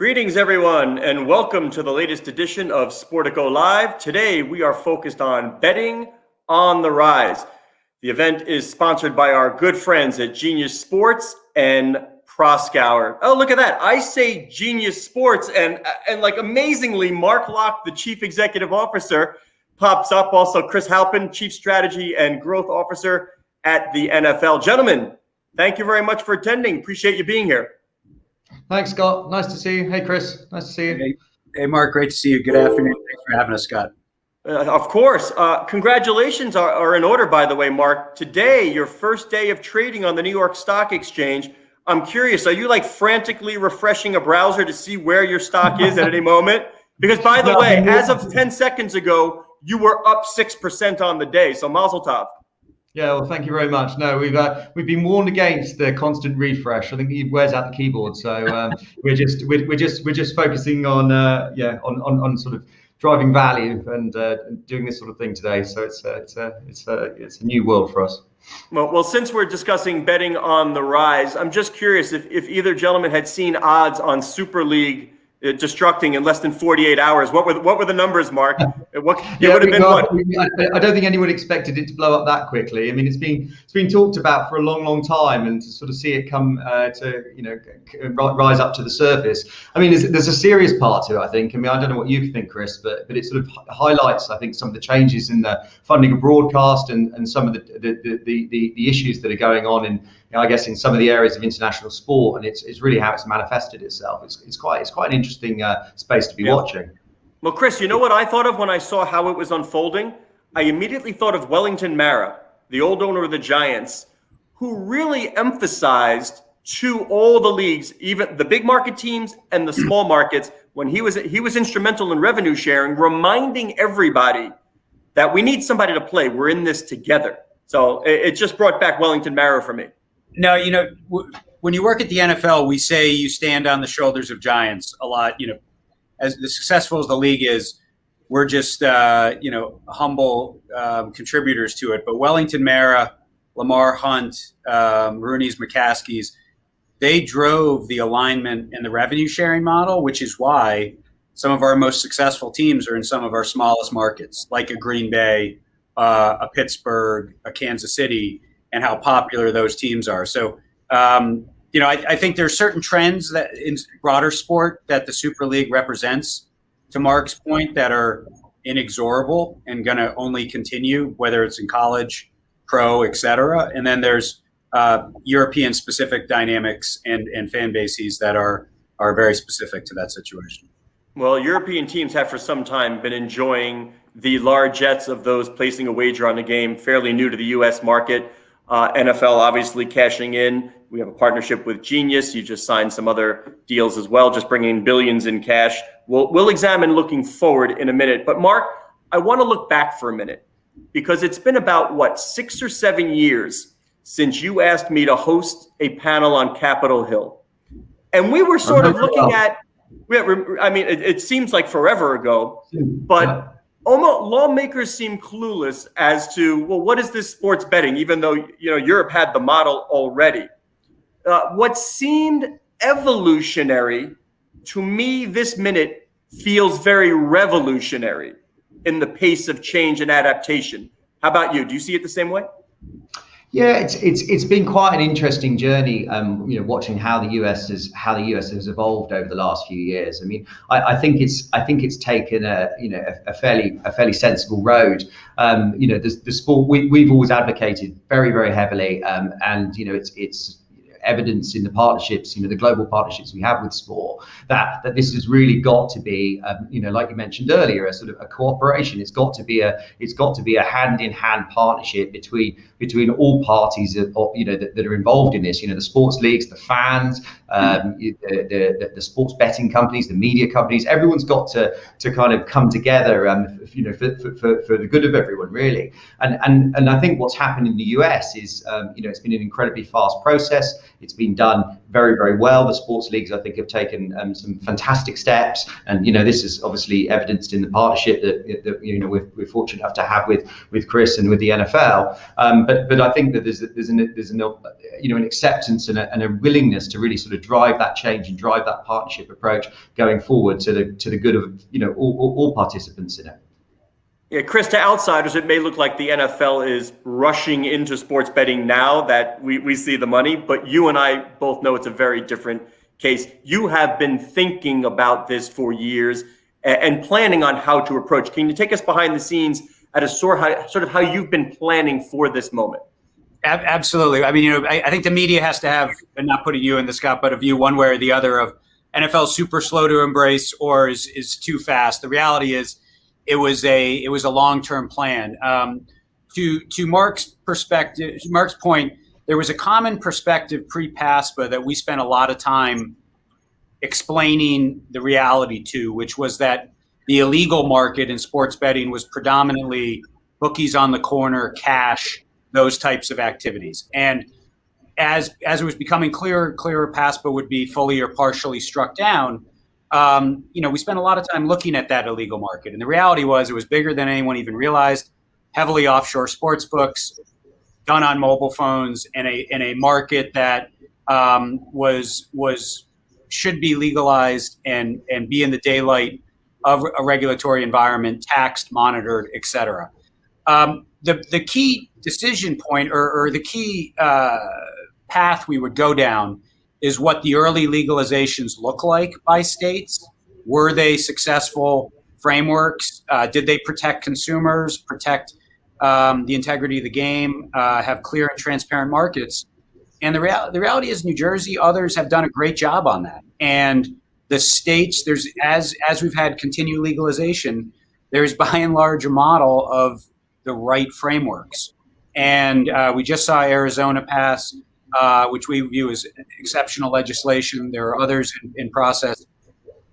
Greetings, everyone, and welcome to the latest edition of Sportico Live. Today, we are focused on betting on the rise. The event is sponsored by our good friends at Genius Sports and Proscour. Oh, look at that. I say Genius Sports, and like amazingly, Mark Locke, the Chief Executive Officer, pops up. Also, Chris Halpin, Chief Strategy and Growth Officer at the NFL. Gentlemen, thank you very much for attending. Appreciate you being here. Thanks, Scott. Nice to see you. Hey, Chris. Nice to see you. Hey, Mark. Great to see you. Good afternoon. Thanks for having us, Scott. Of course. Congratulations are in order, by the way, Mark. Today, your first day of trading on the New York Stock Exchange. I'm curious, are you like frantically refreshing a browser to see where your stock is at any moment? Because, by the way, as of 10 seconds ago, you were up 6% on the day. So mazel tov. Yeah, well, thank you very much. No, we've been warned against the constant refresh. I think he wears out the keyboard, so we're just focusing on on sort of driving value and doing this sort of thing today. So it's a new world for us. Well, since we're discussing betting on the rise, I'm just curious if either gentleman had seen odds on Super League destructing in less than 48 hours. What were the numbers, Mark? Would have been what? I don't think anyone expected it to blow up that quickly. I mean, it's been talked about for a long time, and to sort of see it come rise up to the surface. I mean, there's a serious part to it, I think. I mean, I don't know what you think, Chris, but it sort of highlights, I think, some of the changes in the funding of broadcast and some of the issues that are going on in, I guess, in some of the areas of international sport, and it's really how it's manifested itself. It's quite an interesting space to be watching. Well, Chris, you know what I thought of when I saw how it was unfolding? I immediately thought of Wellington Mara, the old owner of the Giants, who really emphasized to all the leagues, even the big market teams and the small markets, when he was instrumental in revenue sharing, reminding everybody that we need somebody to play. We're in this together. So it just brought back Wellington Mara for me. No, when you work at the NFL, we say you stand on the shoulders of giants a lot. As successful as the league is, we're just humble contributors to it. But Wellington Mara, Lamar Hunt, Rooney's, McCaskey's, they drove the alignment and the revenue sharing model, which is why some of our most successful teams are in some of our smallest markets, like a Green Bay, a Pittsburgh, a Kansas City, and how popular those teams are. So, I think there's certain trends that in broader sport that the Super League represents, to Mark's point, that are inexorable and going to only continue, whether it's in college, pro, et cetera. And then there's European specific dynamics and fan bases that are very specific to that situation. Well, European teams have for some time been enjoying the largesse of those placing a wager on the game, fairly new to the U.S. market. NFL obviously cashing in. We have a partnership with Genius. You just signed some other deals as well, just bringing billions in cash. We'll examine looking forward in a minute. But Mark, I want to look back for a minute because it's been about, 6 or 7 years since you asked me to host a panel on Capitol Hill. And we were sort of looking at, it seems like forever ago, but almost lawmakers seem clueless as to, what is this sports betting, even though, Europe had the model already. What seemed evolutionary to me this minute feels very revolutionary in the pace of change and adaptation. How about you? Do you see it the same way? Yeah, it's been quite an interesting journey. Watching how the US has evolved over the last few years. I mean, I think it's taken a fairly sensible road. The sport we've always advocated very, very heavily, and it's evidence in the partnerships, the global partnerships we have with sport, that this has really got to be, like you mentioned earlier, a sort of a cooperation. It's got to be a hand-in-hand partnership between all parties that are involved in this. The sports leagues, the fans, the sports betting companies, the media companies. Everyone's got to kind of come together, for the good of everyone, really. And I think what's happened in the US is, it's been an incredibly fast process. It's been done very, very well. The sports leagues, I think, have taken some fantastic steps, and this is obviously evidenced in the partnership that we're fortunate enough to have with Chris and with the NFL. But I think that there's an acceptance and a willingness to really sort of of drive that change and drive that partnership approach going forward to the good of all participants in it. Yeah, Chris, to outsiders, it may look like the NFL is rushing into sports betting now that we see the money, but you and I both know it's a very different case. You have been thinking about this for years and planning on how to approach. Can you take us behind the scenes at a sort of how you've been planning for this moment? Absolutely. I mean, I think the media has to have, and not putting you in the Scott, but a view one way or the other of NFL super slow to embrace or is too fast. The reality is, it was a long-term plan. To Mark's perspective, Mark's point, there was a common perspective pre-PASPA that we spent a lot of time explaining the reality to, which was that the illegal market in sports betting was predominantly bookies on the corner, cash, those types of activities. And as it was becoming clearer PASPA would be fully or partially struck down. We spent a lot of time looking at that illegal market, and the reality was it was bigger than anyone even realized. Heavily offshore sports books, done on mobile phones, in a market that should be legalized and be in the daylight of a regulatory environment, taxed, monitored, et cetera. The key decision point or the key path we would go down is what the early legalizations look like by states. Were they successful frameworks? Did they protect consumers, protect the integrity of the game, have clear and transparent markets? And the reality is New Jersey, others have done a great job on that. And the states, as we've had continued legalization, there's by and large a model of the right frameworks. And we just saw Arizona pass, which we view as exceptional legislation. There are others in process.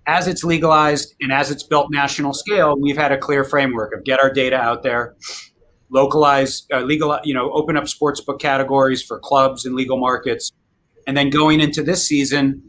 As it's legalized and as it's built national scale, we've had a clear framework of get our data out there, localize, open up sportsbook categories for clubs and legal markets. And then going into this season,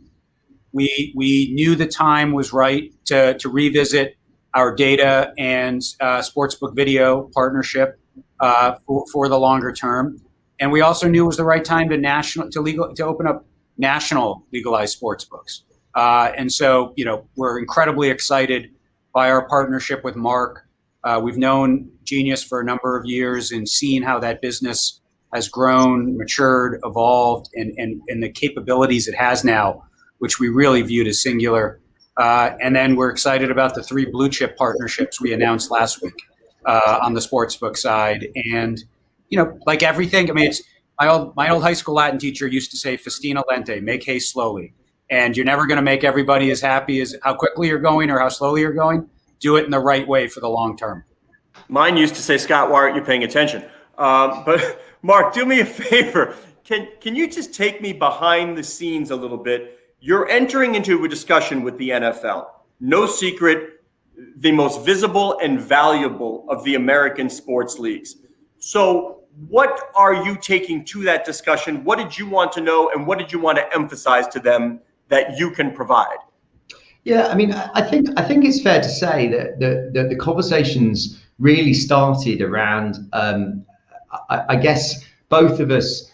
we knew the time was right to revisit our data and sportsbook video partnership for the longer term. And we also knew it was the right time to open up national legalized sports books. And so, we're incredibly excited by our partnership with Mark. We've known Genius for a number of years and seen how that business has grown, matured, evolved, and the capabilities it has now, which we really viewed as singular. And then we're excited about the 3 blue chip partnerships we announced last week on the sportsbook side. And like everything, I mean, it's my old high school Latin teacher used to say, "Festina lente," make haste slowly. And you're never going to make everybody as happy as how quickly you're going or how slowly you're going. Do it in the right way for the long term. Mine used to say, "Scott, why aren't you paying attention?" But Mark, do me a favor. Can you just take me behind the scenes a little bit? You're entering into a discussion with the NFL. No secret, the most visible and valuable of the American sports leagues. So what are you taking to that discussion? What did you want to know, and what did you want to emphasize to them that you can provide? Yeah, I mean, I think it's fair to say that the conversations really started around, I guess, both of us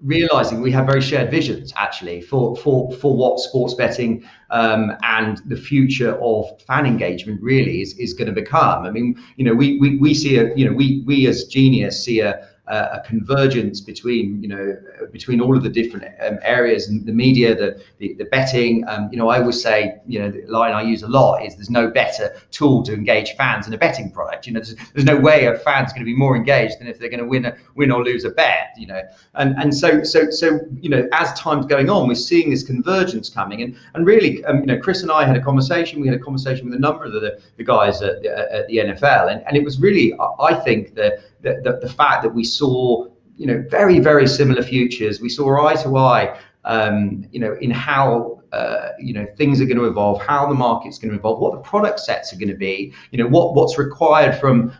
realizing we have very shared visions actually for what sports betting and the future of fan engagement really is going to become. I mean, we see we as Genius see a convergence between all of the different areas, and the media, the betting. I always say, the line I use a lot is, there's no better tool to engage fans than a betting product. There's no way a fan's going to be more engaged than if they're going to win or lose a bet. And so as time's going on, we're seeing this convergence coming, and really, Chris and I had a conversation. We had a conversation with a number of the guys at the NFL, and it was really, I think, the fact that we saw, very, very similar futures. We saw eye to eye, in how, things are going to evolve, how the market's going to evolve, what the product sets are going to be, what's required from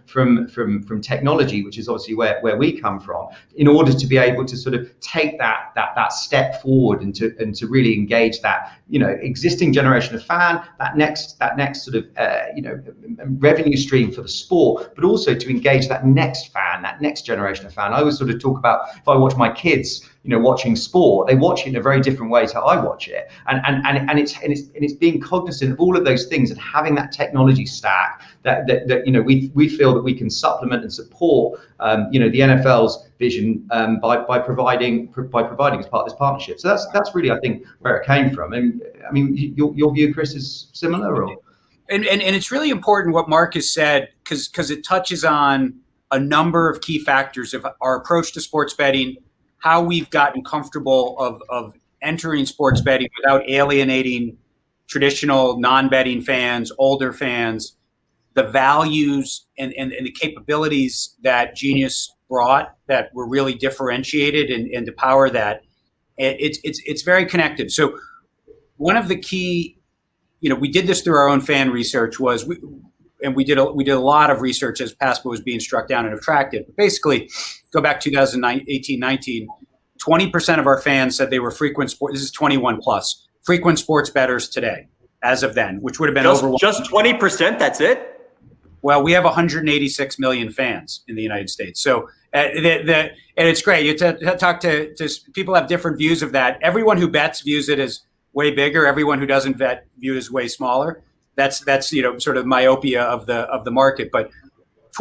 technology, which is obviously where we come from, in order to be able to sort of take that step forward and to really engage that, existing generation of fan, that next sort of, revenue stream for the sport, but also to engage that next fan, that next generation of fan. I always sort of talk about, if I watch my kids watching sport, they watch it in a very different way to how I watch it, and it's being cognizant of all of those things and having that technology stack that we feel that we can supplement and support the NFL's vision by providing as part of this partnership. So that's really, I think, where it came from. And I mean, your view, Chris, is similar, or? And it's really important what Mark has said, because it touches on a number of key factors of our approach to sports betting, how we've gotten comfortable of entering sports betting without alienating traditional non-betting fans, older fans, the values and the capabilities that Genius brought that were really differentiated and to power that. It's very connected. So one of the key, we did this through our own fan research, we did a lot of research as PASPA was being struck down and attracted. But basically, go back 2018-19, 20% of our fans said they were frequent sports. This is 21 plus frequent sports bettors today, as of then, which would have been over just 20%. That's it. Well, we have 186 million fans in the United States. So, and it's great. You talk to people have different views of that. Everyone who bets views it as way bigger. Everyone who doesn't bet views it as way smaller. That's sort of myopia of the market. But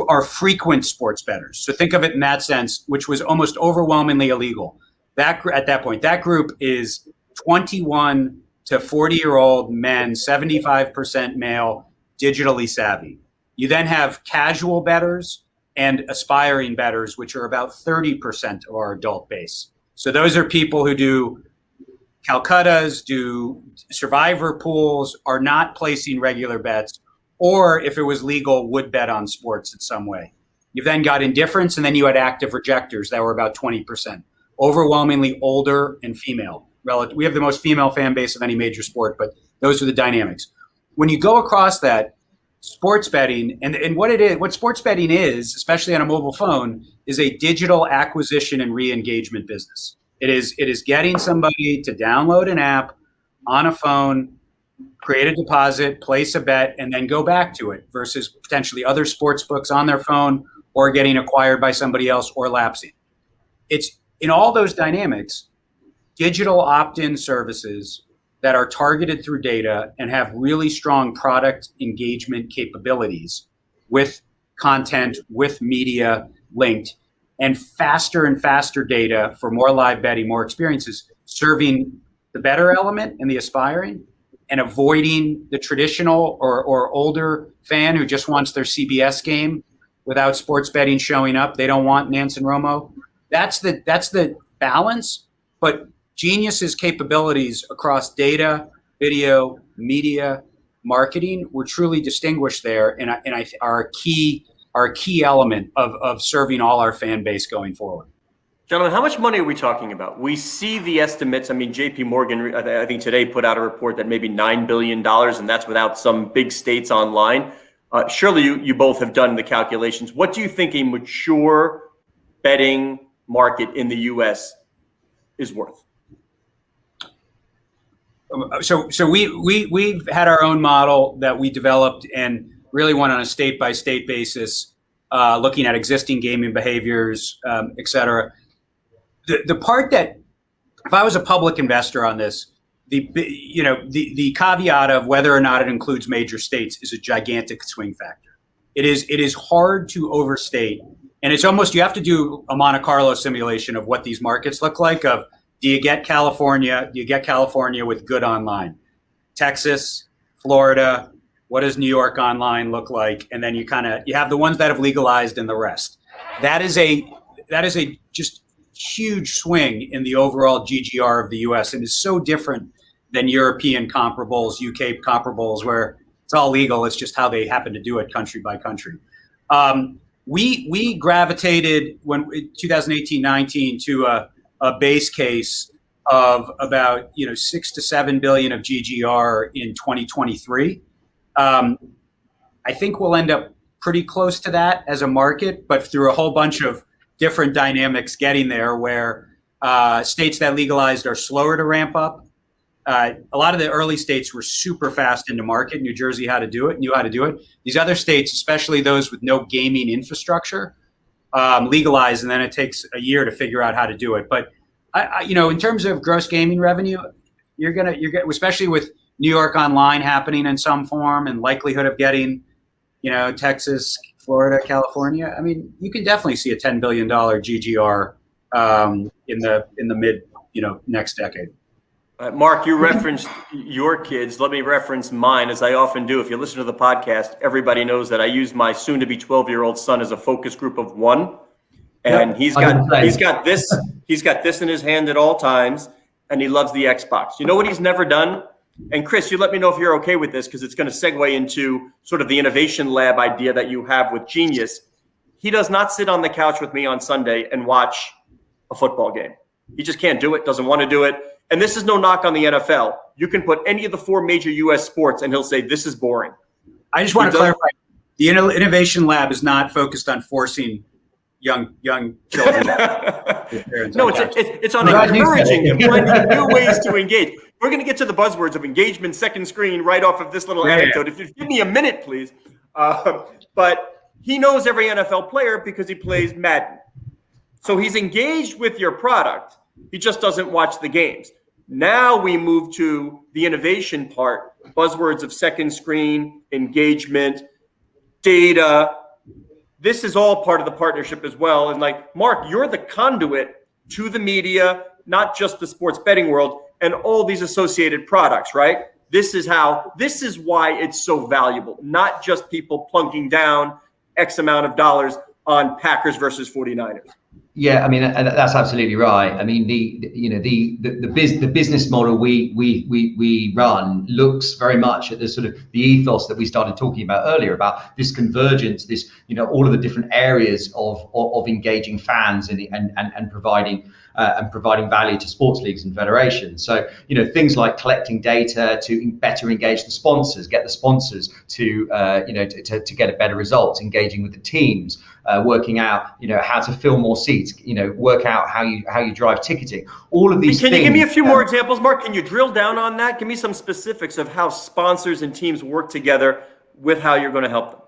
our frequent sports bettors. So think of it in that sense, which was almost overwhelmingly illegal. At that point, that group is 21 to 40-year-old men, 75% male, digitally savvy. You then have casual bettors and aspiring bettors, which are about 30% of our adult base. So those are people who do Calcuttas, do survivor pools, are not placing regular bets, or if it was legal, would bet on sports in some way. You've then got indifference, and then you had active rejectors that were about 20%, overwhelmingly older and female. We have the most female fan base of any major sport, but those are the dynamics. When you go across that, sports betting and what sports betting is, especially on a mobile phone, is a digital acquisition and re-engagement business. It is getting somebody to download an app on a phone, create a deposit, place a bet, and then go back to it, versus potentially other sports books on their phone or getting acquired by somebody else or lapsing. It's in all those dynamics, digital opt-in services that are targeted through data and have really strong product engagement capabilities with content, with media linked, and faster data for more live betting, more experiences, serving the better element and the aspiring, and avoiding the traditional or older fan who just wants their CBS game without sports betting showing up. They don't want Nance and Romo. That's the balance. But Genius's capabilities across data, video, media, marketing were truly distinguished there, and are a key element of serving all our fan base going forward. Gentlemen, how much money are we talking about? We see the estimates. I mean, JP Morgan, I think today put out a report that maybe $9 billion, and that's without some big states online. Surely you both have done the calculations. What do you think a mature betting market in the U.S. is worth? So we've had our own model that we developed and really went on a state by state basis, looking at existing gaming behaviors, et cetera. The part that, if I was a public investor on this, the caveat of whether or not it includes major states is a gigantic swing factor. It is hard to overstate, and it's almost, you have to do a Monte Carlo simulation of what these markets look like. Of, do you get California? Do you get California with good online? Texas, Florida, what does New York online look like? And then you have the ones that have legalized and the rest. That is a just huge swing in the overall GGR of the US, and is so different than European comparables, UK comparables, where it's all legal. It's just how they happen to do it country by country. We gravitated in 2018-19 to a base case of about 6 to 7 billion of GGR in 2023. I think we'll end up pretty close to that as a market, but through a whole bunch of different dynamics getting there, where states that legalized are slower to ramp up. A lot of the early states were super fast into market. New Jersey knew how to do it. These other states, especially those with no gaming infrastructure, legalize, and then it takes a year to figure out how to do it. But In terms of gross gaming revenue, you're gonna especially with New York Online happening in some form and likelihood of getting, Texas, Florida, California. I mean, you can definitely see a $10 billion GGR in the mid, next decade. Mark, you referenced your kids. Let me reference mine, as I often do. If you listen to the podcast, everybody knows that I use my soon-to-be 12-year-old son as a focus group of one, and he's got this in his hand at all times, and he loves the Xbox. You know what he's never done? And Chris, you let me know if you're okay with this, because it's going to segue into sort of the innovation lab idea that you have with Genius. He does not sit on the couch with me on Sunday and watch a football game. He just can't do it, doesn't want to do it. And this is no knock on the NFL. You can put any of the 4 major U.S. sports, and he'll say, this is boring. I just want to clarify. The Innovation Lab is not focused on forcing young children. No, it's on encouraging them, finding new ways to engage. We're going to get to the buzzwords of engagement, second screen, right off of this little anecdote. If you give me a minute, please. But he knows every NFL player because he plays Madden. So he's engaged with your product. He just doesn't watch the games. Now we move to the innovation part, buzzwords of second screen, engagement, data. This is all part of the partnership as well. And like, Mark, you're the conduit to the media, not just the sports betting world, and all these associated products, right? This is why it's so valuable, not just people plunking down X amount of dollars on Packers versus 49ers. Yeah, I mean, that's absolutely right. I mean, the business model we run looks very much at the sort of the ethos that we started talking about earlier, about this convergence, this, all of the different areas of engaging fans and providing value to sports leagues and federations. So, things like collecting data to better engage the sponsors, get the sponsors to get a better result, engaging with the teams, working out, how to fill more seats, work out how you drive ticketing, all of these things. Can you give me a few more examples, Mark? Can you drill down on that? Give me some specifics of how sponsors and teams work together with how you're going to help them.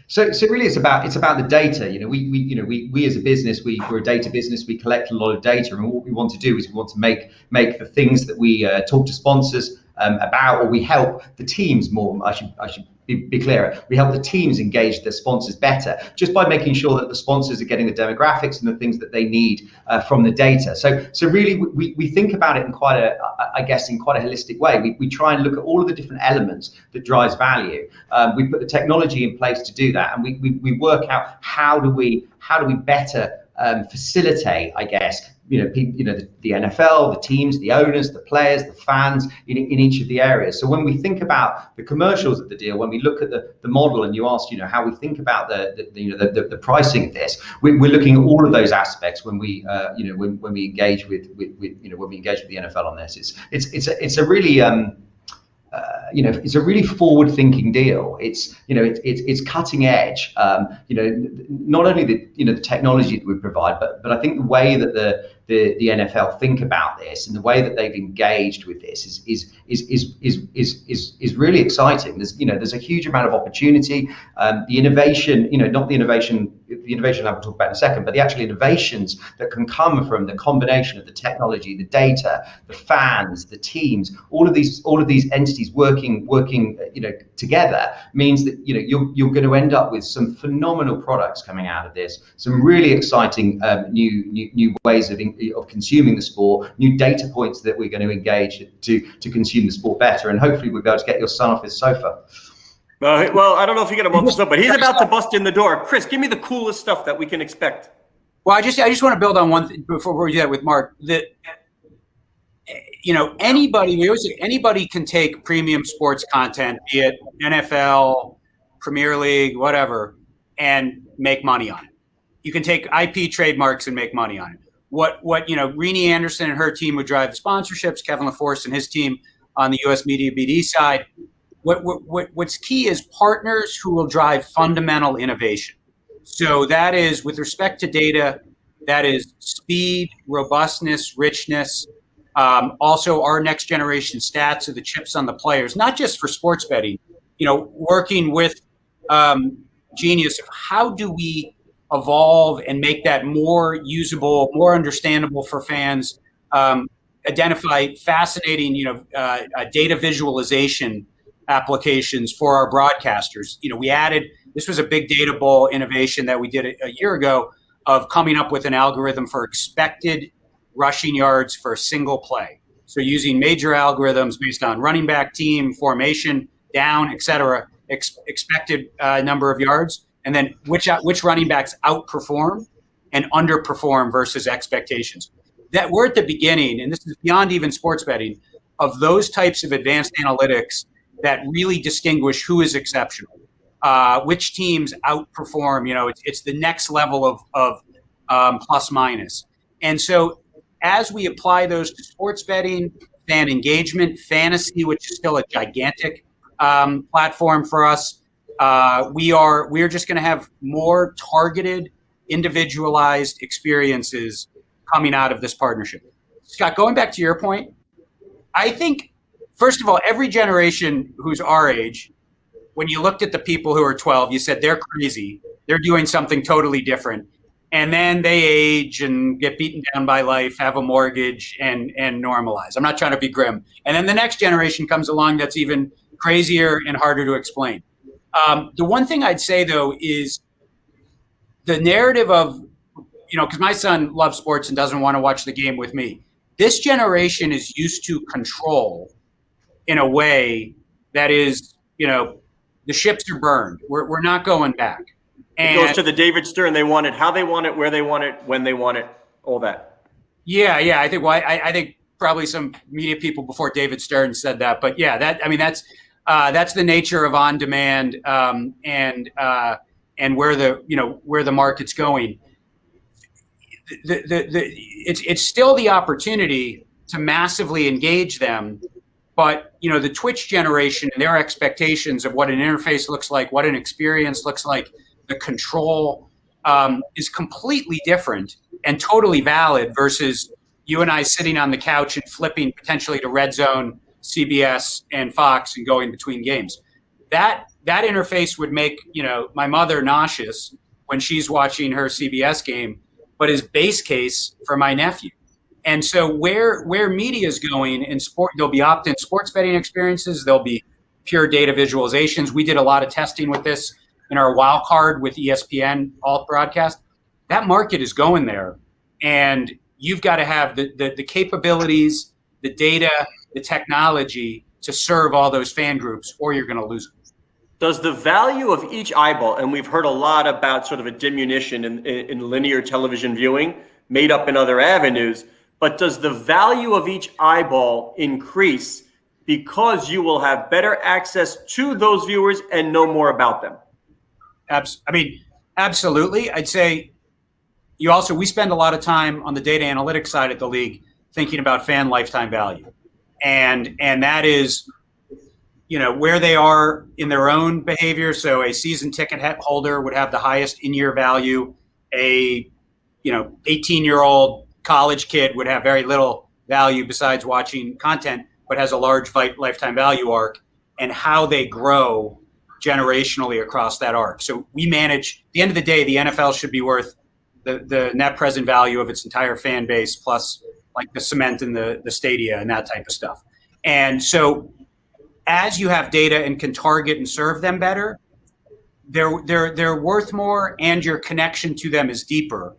So really, it's about the data. We as a business, we're a data business. We collect a lot of data, and what we want to do is we want to make the things that we talk to sponsors about, or we help the teams more. I should be clearer. We help the teams engage their sponsors better, just by making sure that the sponsors are getting the demographics and the things that they need from the data. So really, we think about it in quite a holistic way. We try and look at all of the different elements that drives value. We put the technology in place to do that, and we work out how do we better facilitate, I guess, the NFL, the teams, the owners, the players, the fans in each of the areas. So when we think about the commercials of the deal, when we look at the model, and you asked, how we think about the pricing of this, we're looking at all of those aspects when we when we engage with when we engage with the NFL on this. It's a really it's a really forward-thinking deal. It's cutting edge. Not only the technology that we provide, but I think the way that the NFL think about this and the way that they've engaged with this is really exciting. There's a huge amount of opportunity. The innovation, not the innovation lab we'll talk about in a second, but the actual innovations that can come from the combination of the technology, the data, the fans, the teams, all of these entities working together means that you're going to end up with some phenomenal products coming out of this, some really exciting new ways of consuming the sport, new data points that we're going to engage to consume the sport better, and hopefully we'll be able to get your son off his sofa. Well, I don't know if you get him off the sofa, but he's about to bust in the door. Chris, give me the coolest stuff that we can expect. Well, I just want to build on one thing before we do that with Mark. That anybody can take premium sports content, be it NFL, Premier League, whatever, and make money on it. You can take IP trademarks and make money on it. What Renee Anderson and her team would drive the sponsorships, Kevin LaForce and his team on the US Media BD side. What's key is partners who will drive fundamental innovation. So that is, with respect to data, that is speed, robustness, richness, also our next generation stats of the chips on the players, not just for sports betting, working with Genius, how do we evolve and make that more usable, more understandable for fans, identify fascinating, data visualization applications for our broadcasters. We added, this was a big data bowl innovation that we did a year ago, of coming up with an algorithm for expected rushing yards for a single play. So using major algorithms based on running back, team, formation, down, et cetera, expected number of yards, and then which running backs outperform and underperform versus expectations. That we're at the beginning, and this is beyond even sports betting, of those types of advanced analytics that really distinguish who is exceptional, which teams outperform. It's the next level of plus minus. And so as we apply those to sports betting, fan engagement, fantasy, which is still a gigantic platform for us, we are just going to have more targeted, individualized experiences coming out of this partnership. Scott, going back to your point, I think, first of all, every generation who's our age, when you looked at the people who are 12, you said they're crazy, they're doing something totally different. And then they age and get beaten down by life, have a mortgage, and normalize. I'm not trying to be grim. And then the next generation comes along that's even crazier and harder to explain. The one thing I'd say, though, is the narrative of, because my son loves sports and doesn't want to watch the game with me. This generation is used to control in a way that is, the ships are burned. We're not going back. And it goes to the David Stern. They want it, how they want it, where they want it, when they want it, all that. Yeah. I think. Well, I think probably some media people before David Stern said that. But yeah, that's the nature of on demand and where the market's going. It's still the opportunity to massively engage them. But, the Twitch generation and their expectations of what an interface looks like, what an experience looks like, the control is completely different and totally valid versus you and I sitting on the couch and flipping potentially to Red Zone, CBS, and Fox and going between games. That interface would make, my mother nauseous when she's watching her CBS game, but is base case for my nephew. And so where media is going in sport, there'll be opt-in sports betting experiences. There'll be pure data visualizations. We did a lot of testing with this in our wild card with ESPN alt broadcast. That market is going there, and you've got to have the capabilities, the data, the technology to serve all those fan groups, or you're going to lose them. Does the value of each eyeball, and we've heard a lot about sort of a diminution in linear television viewing, made up in other avenues, but does the value of each eyeball increase because you will have better access to those viewers and know more about them? Absolutely. I'd say we spend a lot of time on the data analytics side at the league thinking about fan lifetime value. And that is, where they are in their own behavior. So a season ticket holder would have the highest in-year value. A 18-year-old college kid would have very little value besides watching content, but has a large lifetime value arc, and how they grow generationally across that arc. So we manage, at the end of the day, the NFL should be worth the net present value of its entire fan base, plus like the cement in the stadia and that type of stuff. And so as you have data and can target and serve them better, they're worth more, and your connection to them is deeper.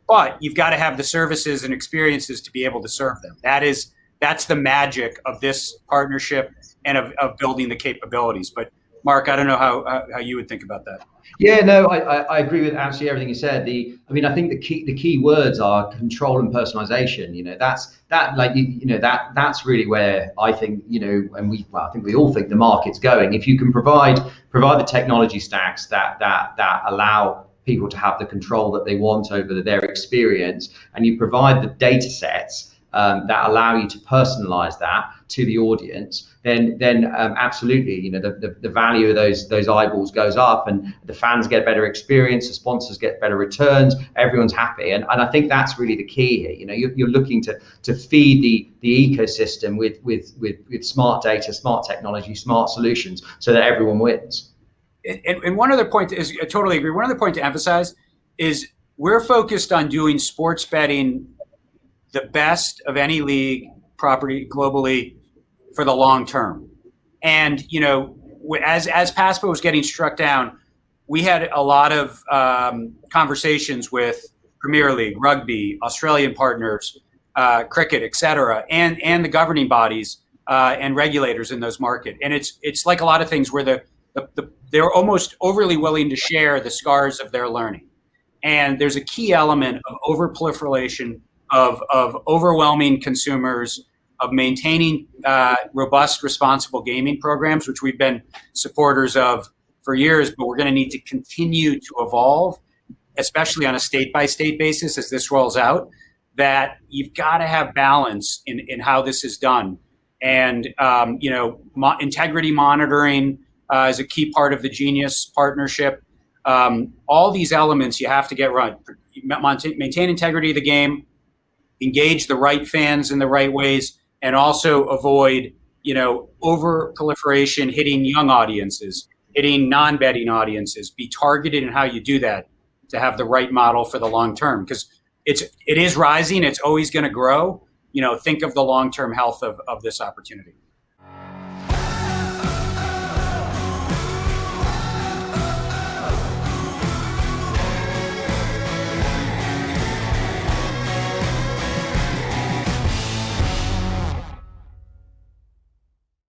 But you've got to have the services and experiences to be able to serve them. That's the magic of this partnership and of building the capabilities. But Mark, I don't know how you would think about that. Yeah, no, I agree with absolutely everything you said. I think the key words are control and personalization. That's really where I think, and I think we all think the market's going. If you can provide the technology stacks that allow people to have the control that they want over their experience, and you provide the data sets that allow you to personalize that to the audience, then absolutely, the value of those eyeballs goes up, and the fans get better experience, the sponsors get better returns, everyone's happy, and I think that's really the key here. You're looking to feed the ecosystem with smart data, smart technology, smart solutions, so that everyone wins. And one other point is, I totally agree. One other point to emphasize is we're focused on doing sports betting the best of any league property globally for the long term. And, as PASPA was getting struck down, we had a lot of conversations with Premier League, rugby, Australian partners, cricket, et cetera, and the governing bodies and regulators in those markets. And it's like a lot of things where they're almost overly willing to share the scars of their learning. And there's a key element of overproliferation, of overwhelming consumers, of maintaining robust, responsible gaming programs, which we've been supporters of for years, but we're going to need to continue to evolve, especially on a state-by-state basis as this rolls out, that you've got to have balance in how this is done. And, integrity monitoring is a key part of the Genius partnership. All these elements you have to get right. Maintain integrity of the game, engage the right fans in the right ways, and also avoid, over proliferation, hitting young audiences, hitting non-betting audiences. Be targeted in how you do that to have the right model for the long term, because it is rising. It's always going to grow. Think of the long-term health of this opportunity.